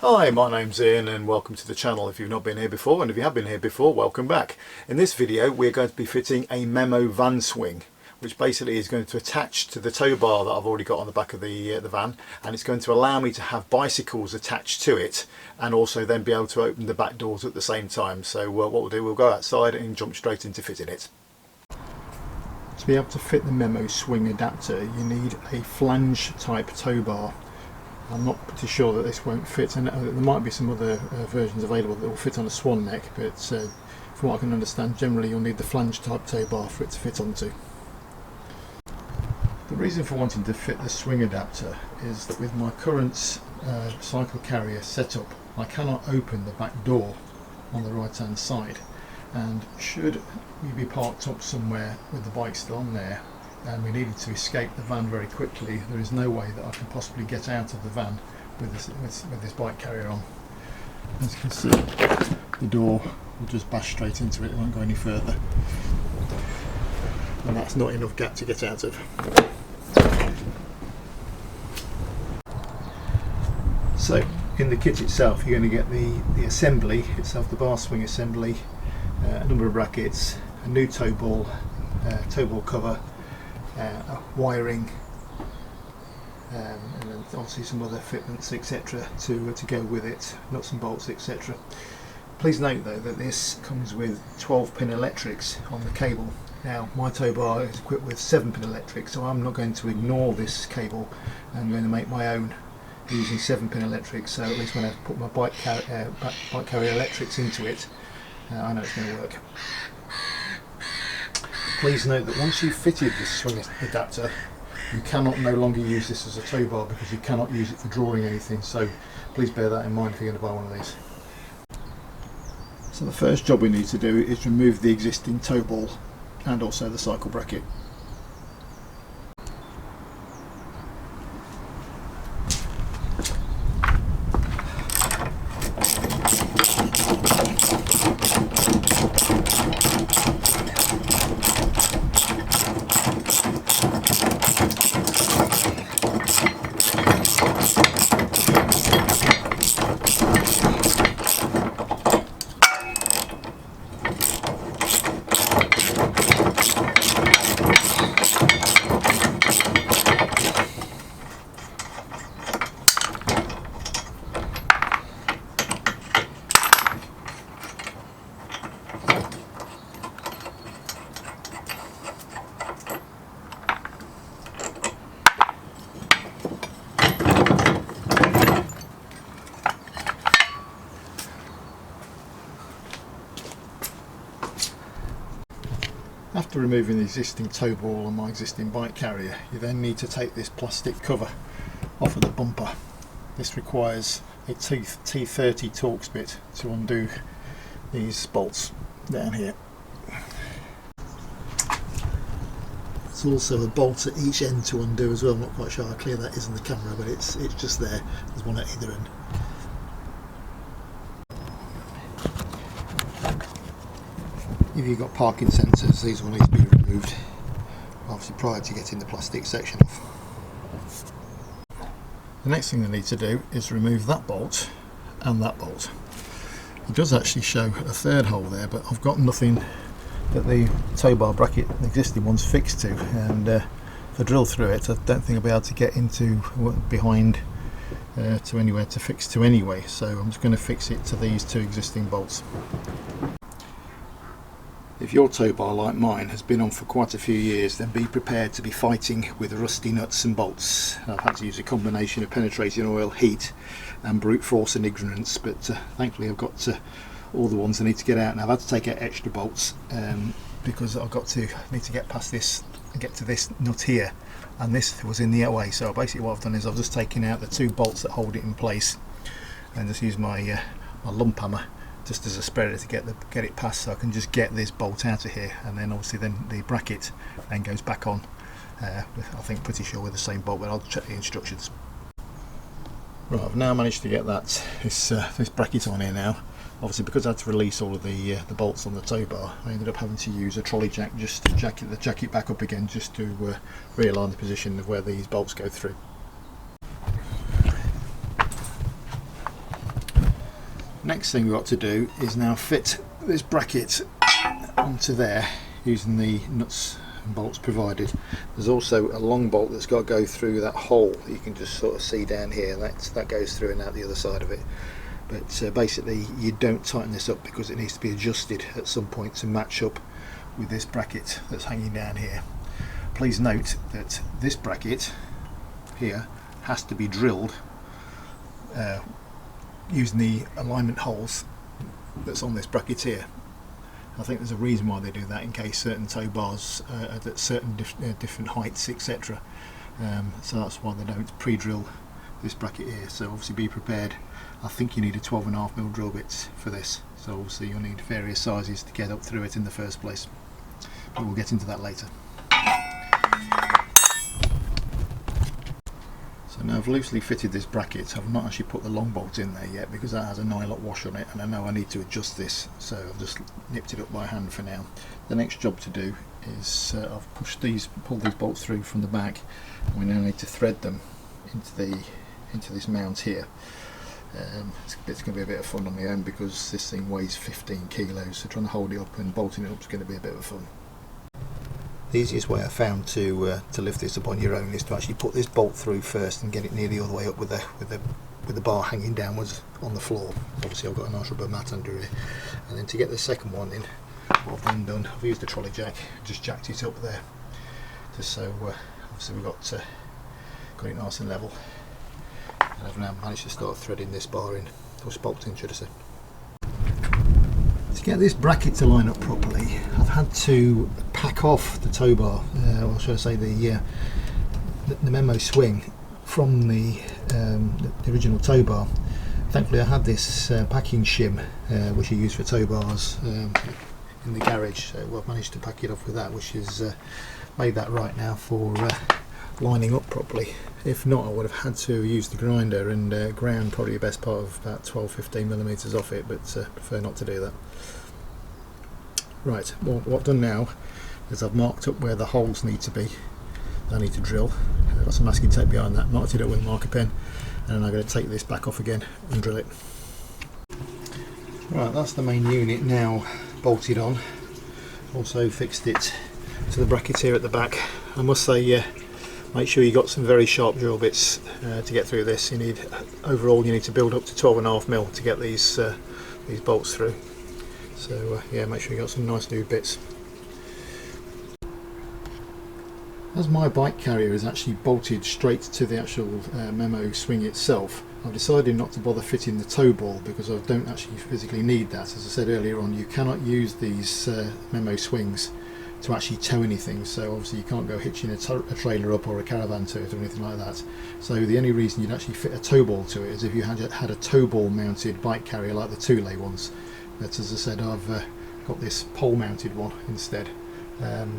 Hi, my name's Ian and welcome to the channel if you've not been here before, and if you have been here before, welcome back. In this video we're going to be fitting a Memo van swing, which basically is going to attach to the tow bar that I've already got on the back of the van, and it's going to allow me to have bicycles attached to it and also then be able to open the back doors at the same time. So what we'll do, we'll go outside and jump straight into fitting it. To be able to fit the Memo Swing adapter you need a flange type tow bar. I'm not pretty sure that this won't fit, and there might be some other versions available that will fit on a swan neck, but from what I can understand, generally you'll need the flange type tow bar for it to fit onto. The reason for wanting to fit the swing adapter is that with my current cycle carrier setup, I cannot open the back door on the right hand side, and should we be parked up somewhere with the bike still on there and we needed to escape the van very quickly, there is no way that I can possibly get out of the van with this bike carrier on. As you can see, the door will just bash straight into it, it won't go any further, and that's not enough gap to get out of. So in the kit itself you're going to get the assembly itself, the bar swing assembly, a number of brackets, a new tow ball cover, wiring, and then obviously some other fitments etc. to go with it, nuts and bolts etc. Please note though that this comes with 12-pin electrics on the cable. Now my tow bar is equipped with 7-pin electrics, so I'm not going to ignore this cable. I'm going to make my own using 7-pin electrics, so at least when I put my bike carrier electrics into it, I know it's going to work. Please note that once you've fitted this swing adapter, you cannot no longer use this as a tow bar because you cannot use it for drawing anything, so please bear that in mind if you're going to buy one of these. So the first job we need to do is remove the existing tow ball and also the cycle bracket. After removing the existing tow ball on my existing bike carrier, you then need to take this plastic cover off of the bumper. This requires a T30 Torx bit to undo these bolts down here. There's also a bolt at each end to undo as well. I'm not quite sure how clear that is on the camera, but it's just there. There's one at either end. If you've got parking sensors, these will need to be removed, obviously prior to getting the plastic section off. The next thing they need to do is remove that bolt and that bolt. It does actually show a third hole there, but I've got nothing that the tow bar bracket, the existing one's fixed to, and if I drill through it I don't think I'll be able to get into behind to anywhere to fix to anyway, so I'm just going to fix it to these two existing bolts. If your tow bar, like mine, has been on for quite a few years, then be prepared to be fighting with rusty nuts and bolts. I've had to use a combination of penetrating oil, heat and brute force and ignorance, but thankfully I've got all the ones I need to get out, and I've had to take out extra bolts because I've need to get past this and get to this nut here, and this was in the way. So basically what I've done is I've just taken out the two bolts that hold it in place and just used my lump hammer just as a spreader to get it past, so I can just get this bolt out of here, and then obviously then the bracket then goes back on I think pretty sure with the same bolt, but I'll check the instructions. Right, I've now managed to get this bracket on here now. Obviously, because I had to release all of the bolts on the tow bar, I ended up having to use a trolley jack just to jack it back up again, just to realign the position of where these bolts go through. Next thing we've got to do is now fit this bracket onto there using the nuts and bolts provided. There's also a long bolt that's got to go through that hole that you can just sort of see down here. That goes through and out the other side of it. But basically you don't tighten this up because it needs to be adjusted at some point to match up with this bracket that's hanging down here. Please note that this bracket here has to be drilled using the alignment holes that's on this bracket here. I think there's a reason why they do that, in case certain tow bars are at certain different heights, etc. So that's why they don't pre-drill this bracket here. So obviously be prepared. I think you need a 12.5mm drill bit for this, so obviously you'll need various sizes to get up through it in the first place, but we'll get into that later. So now I've loosely fitted this bracket. I've not actually put the long bolt in there yet because that has a nylock wash on it, and I know I need to adjust this, so I've just nipped it up by hand for now. The next job to do is I've pulled these bolts through from the back, and we now need to thread them into this mount here. It's going to be a bit of fun on my own because this thing weighs 15 kilos, so trying to hold it up and bolting it up is going to be a bit of fun. The easiest way I found to lift this up on your own is to actually put this bolt through first and get it nearly all the way up with the bar hanging downwards on the floor. Obviously I've got a nice rubber mat under here, and then to get the second one in, what I've then done, I've used a trolley jack, just jacked it up there, just so obviously we've got it nice and level, and I've now managed to start threading this bar in, or bolt in should I say. To get this bracket to line up properly, I've had to pack off the tow bar, or should I say the Memo Swing from the original tow bar. Thankfully I had this packing shim which you use for tow bars in the garage, so I've managed to pack it off with that, which has made that right now for lining up properly. If not, I would have had to use the grinder and ground probably the best part of about 12-15mm off it, but prefer not to do that. Right, well, what I've done now is I've marked up where the holes need to be. I need to drill. I've got some masking tape behind that, marked it up with a marker pen, and then I'm going to take this back off again and drill it. Right, that's the main unit now bolted on. Also fixed it to the bracket here at the back. I must say, make sure you got some very sharp drill bits to get through this. Overall you need to build up to 12.5mm to get these bolts through. So yeah, make sure you got some nice new bits. As my bike carrier is actually bolted straight to the actual Memo Swing itself, I've decided not to bother fitting the tow ball because I don't actually physically need that. As I said earlier on, you cannot use these Memo Swings to actually tow anything, so obviously you can't go hitching a trailer up or a caravan to it or anything like that. So the only reason you'd actually fit a tow ball to it is if you had a tow ball mounted bike carrier like the two-lay ones. But as I said, I've got this pole mounted one instead,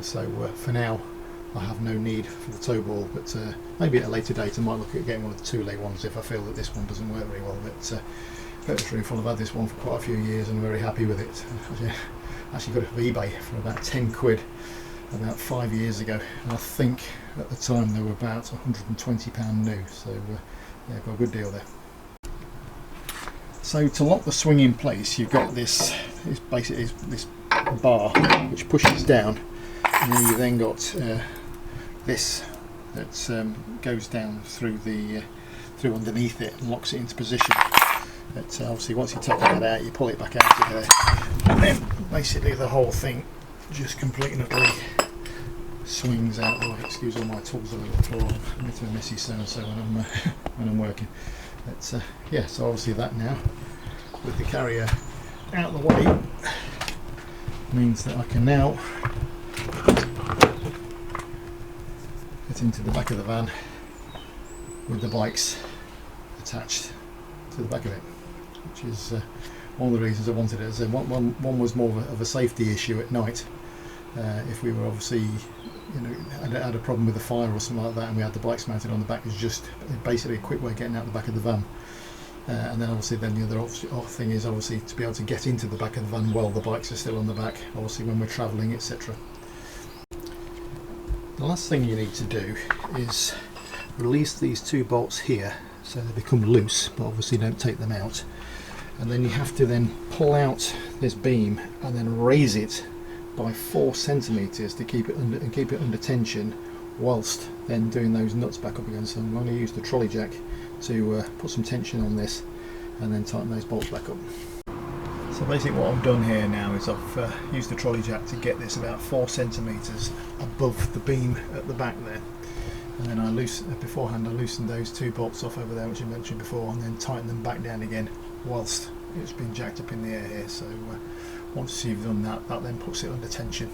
so for now I have no need for the tow ball, but maybe at a later date I might look at getting one of the two-lay ones if I feel that this one doesn't work very well. But truthfully, I've had this one for quite a few years and I'm very happy with it. I actually got it off eBay for about 10 quid about 5 years ago, and I think at the time they were about £120 new, so yeah, got a good deal there. So to lock the swing in place, you've got this bar which pushes down, and then you've then got this that goes down through underneath it and locks it into position. But obviously once you take that out, you pull it back out of there, and then basically the whole thing just completely swings out. Oh, excuse all my tools on the floor, I'm making a messy sound so when I'm working. But yeah, so obviously that now, with the carrier out of the way, means that I can now get into the back of the van with the bikes attached to the back of it, which is one of the reasons I wanted it. As one was more of a safety issue at night. If we were obviously, had a problem with a fire or something like that, and we had the bikes mounted on the back, is just basically a quick way of getting out the back of the van. And then obviously the other thing is obviously to be able to get into the back of the van while the bikes are still on the back, obviously when we're travelling, etc. The last thing you need to do is release these two bolts here so they become loose, but obviously don't take them out. and then you have to then pull out this beam and then raise it by 4 centimeters to keep it under tension, whilst then doing those nuts back up again. So I'm going to use the trolley jack to put some tension on this and then tighten those bolts back up. So basically what I've done here now is I've used the trolley jack to get this about 4 centimeters above the beam at the back there, and then beforehand I loosened those 2 bolts off over there, which I mentioned before, and then tightened them back down again whilst it's been jacked up in the air here. So once you've done that, that then puts it under tension.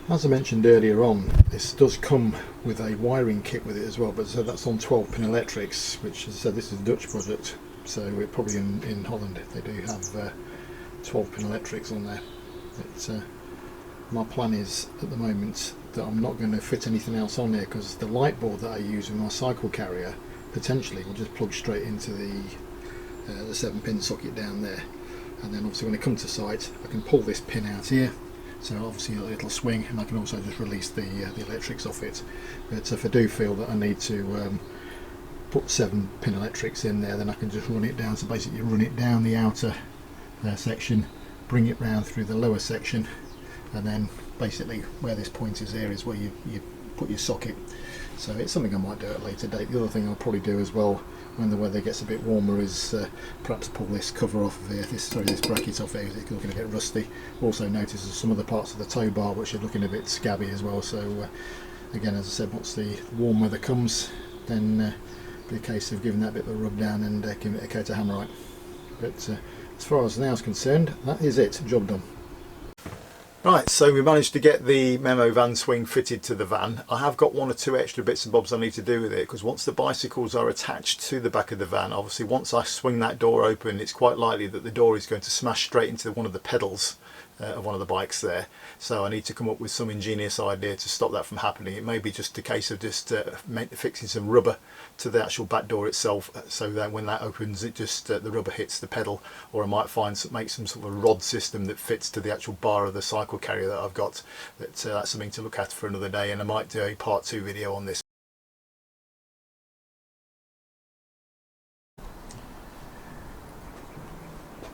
As I mentioned earlier on, this does come with a wiring kit with it as well, but so that's on 12-pin electrics, which, as I said, this is a Dutch product, so it probably in Holland they do have 12-pin electrics on there. But my plan is at the moment that I'm not going to fit anything else on there, because the light board that I use with my cycle carrier potentially will just plug straight into the 7-pin socket down there, and then obviously when I come to site I can pull this pin out here, so obviously a little swing, and I can also just release the electrics off it. But if I do feel that I need to put 7-pin electrics in there, then I can just run it down. So basically run it down the outer section, bring it round through the lower section, and then basically where this point is here is where you put your socket. So it's something I might do at a later date. The other thing I'll probably do as well when the weather gets a bit warmer is perhaps pull this cover off of here, this bracket off here, because it's looking a bit rusty. Also notice there's some other parts of the tow bar which are looking a bit scabby as well. So again, as I said, once the warm weather comes, then be a case of giving that a bit of a rub down and giving it a coat of Hammerite. But as far as now is concerned, that is it, job done. Right, so we managed to get the Memo van swing fitted to the van. I have got 1 or 2 extra bits and bobs I need to do with it, because once the bicycles are attached to the back of the van, obviously once I swing that door open, it's quite likely that the door is going to smash straight into one of the pedals of one of the bikes there. So I need to come up with some ingenious idea to stop that from happening. It may be just a case of just fixing some rubber to the actual back door itself, so that when that opens, it just the rubber hits the pedal. Or I might make some sort of a rod system that fits to the actual bar of the cycle carrier that I've got. But that's something to look at for another day, and I might do a part 2 video on this.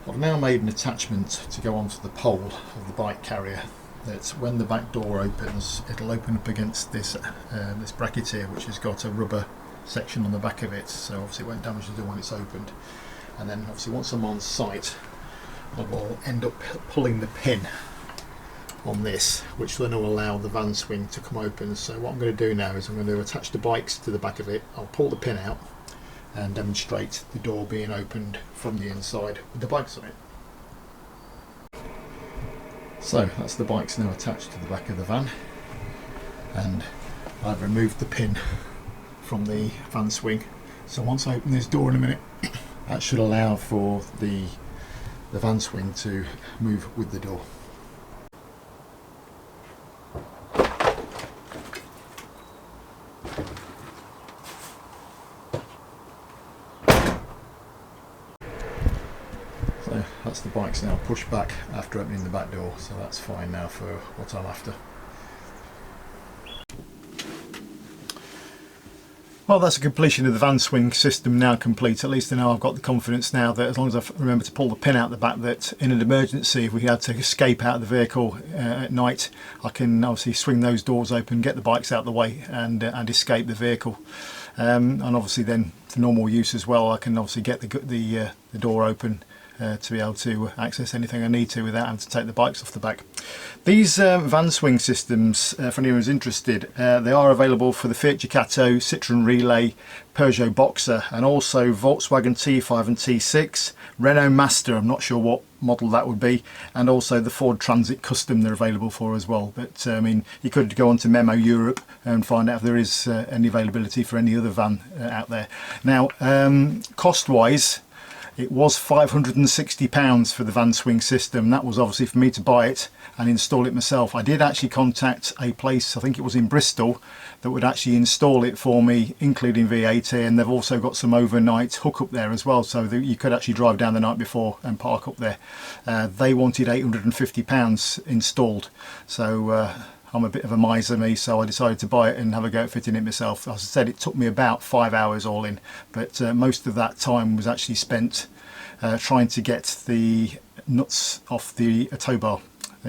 I've now made an attachment to go onto the pole of the bike carrier, that when the back door opens, it'll open up against this this bracket here, which has got a rubber section on the back of it, so obviously it won't damage the door when it's opened. And then obviously once I'm on site, I will end up pulling the pin on this, which then will allow the van swing to come open. So what I'm going to do now is I'm going to attach the bikes to the back of it. I'll pull the pin out and demonstrate the door being opened from the inside with the bikes on it. So that's the bikes now attached to the back of the van, and I've removed the pin from the van swing. So once I open this door in a minute, that should allow for the van swing to move with the door. So that's the bikes now pushed back after opening the back door, so that's fine now for what I'm after. Well, that's a completion of the van swing system now complete. At least I know I've got the confidence now that as long as I remember to pull the pin out the back, that in an emergency, if we had to escape out of the vehicle at night, I can obviously swing those doors open, get the bikes out of the way, and escape the vehicle. And obviously then for normal use as well, I can obviously get the door open to be able to access anything I need to without having to take the bikes off the back. These van swing systems, for anyone who's interested, they are available for the Fiat Ducato, Citroen Relay, Peugeot Boxer, and also Volkswagen T5 and T6, Renault Master, I'm not sure what model that would be, and also the Ford Transit Custom they're available for as well. But I mean, you could go on to Memo Europe and find out if there is any availability for any other van out there. Now, cost wise, it was £560 for the van swing system. That was obviously for me to buy it and install it myself. I did actually contact a place, I think it was in Bristol, that would actually install it for me, including VAT, and they've also got some overnight hookup there as well, so that you could actually drive down the night before and park up there. They wanted £850 installed, so I'm a bit of a miser me, so I decided to buy it and have a go at fitting it myself. As I said, it took me about 5 hours all in, but most of that time was actually spent trying to get the nuts off the tow bar,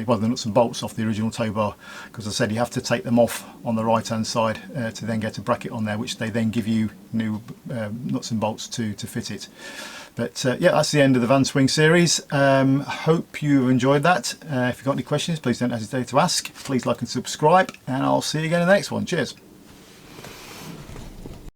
well, the nuts and bolts off the original tow bar, because I said you have to take them off on the right hand side to then get a bracket on there, which they then give you new nuts and bolts to fit it. But yeah, that's the end of the Van Swing series. Hope you enjoyed that. If you've got any questions, please don't hesitate to ask. Please like and subscribe, and I'll see you again in the next one. Cheers.